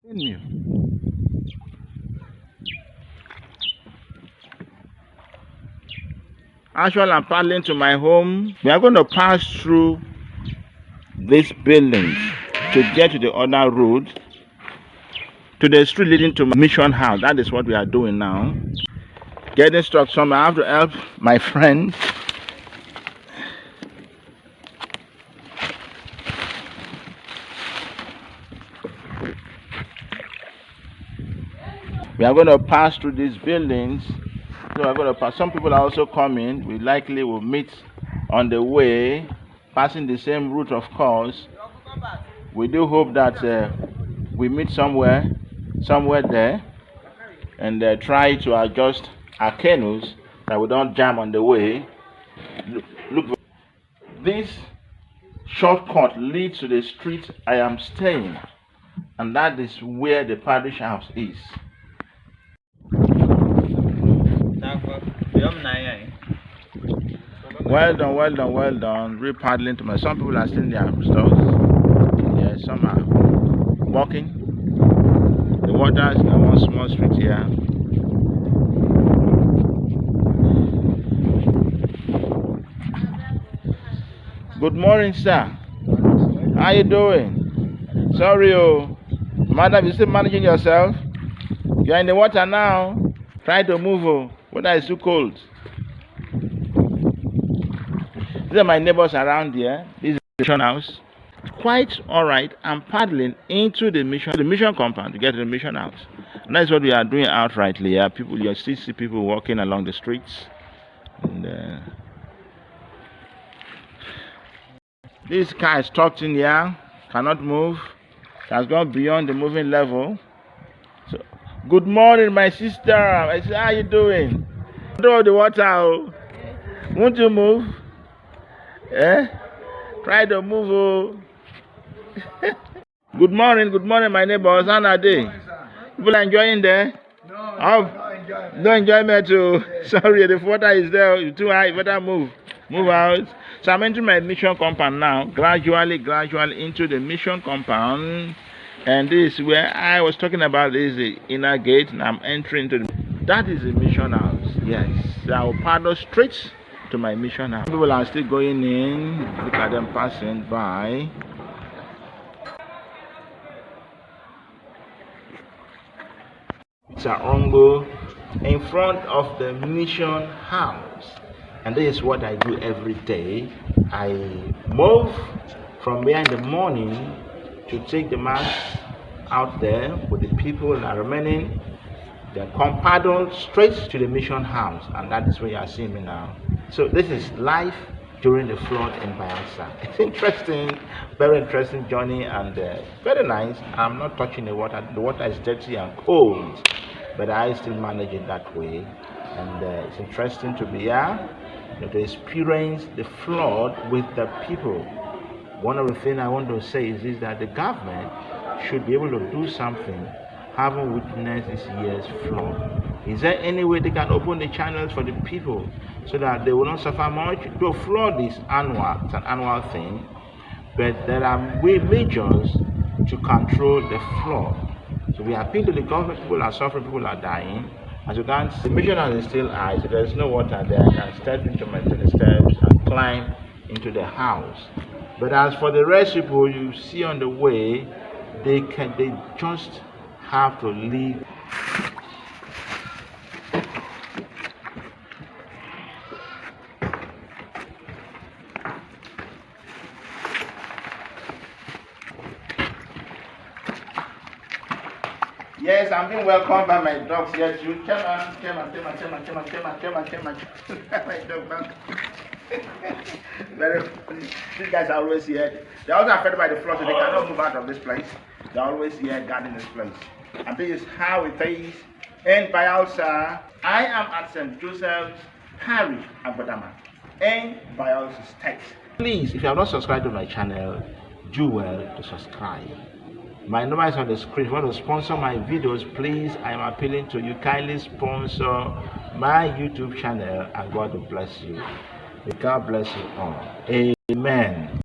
Continue. Actually, I'm paddling to my home. We are going to pass through this building to get to the other road, to the street leading to Mission House. That is what we are doing now. Getting stuck somewhere. I have to help my friend. We are going to pass through these buildings. So we're going to pass. Some people are also coming. We likely will meet on the way, passing the same route, of course. We do hope that we meet somewhere there, and try to adjust our canoes that we don't jam on the way. Look, this shortcut leads to the street I am staying, and that is where the parish house is. Well done, well done, well done. Repaddling to my. Some people are still in their stores. Yeah, some are walking. The water is in one small street here. Good morning, sir. How you doing? Sorry, madam, you still managing yourself? You are in the water now. Try to move. Water is too cold. These are my neighbors around here. This is the mission house. Quite all right. I'm paddling into the mission compound to get to the mission house. And that's what we are doing outrightly. Yeah, people, you still see people walking along the streets. And, this car is tucked in here, cannot move. It has gone beyond the moving level. So, good morning, my sister. I said, how you doing? Throw the water. Won't you move? Try to move. Good morning, my neighbors. How are they? People are enjoying there? No enjoyment too. Sorry, the water is there. It's too high. Better move out. So I'm entering my mission compound now. Gradually into the mission compound. And this is where I was talking about. This is the inner gate, and I'm entering to that is the mission house. Yes. So I'll paddle straight to my mission house. People are still going in. Look at them passing by. It's Omgbu in front of the mission house, and this is what I do every day. I move from here in the morning to take the mass out there with the people that are remaining. They come paddle straight to the mission house, and that is where you are seeing me now. So this is life during the flood in Bayelsa. It's interesting, very interesting journey, and very nice. I'm not touching the water. The water is dirty and cold, but I still manage it that way. And it's interesting to be here, to experience the flood with the people. One of the things I want to say is that the government should be able to do something, having witnessed this year's flood. Is there any way they can open the channels for the people so that they will not suffer much? The flood is annual, it's an annual thing, but there are measures to control the flood. So we appeal to the government. People are suffering, people are dying. As you can see, the mission is still high, so there's no water there. I can step into the steps and climb into the house. But as for the rest people you see on the way, they just have to leave. Yes, I'm being welcomed by my dogs here too. Come on. My dog back. These guys are always here. They're also affected by the flood, so they cannot move out of this place. They're always here guarding this place. And this is how it is in Bayelsa. I am at St. Joseph's Parish, Abadama, in Bayelsa State. Please, if you have not subscribed to my channel, do well to subscribe. My number is on the screen. If you want to sponsor my videos, please, I am appealing to you. Kindly sponsor my YouTube channel, and God will bless you. May God bless you all. Amen.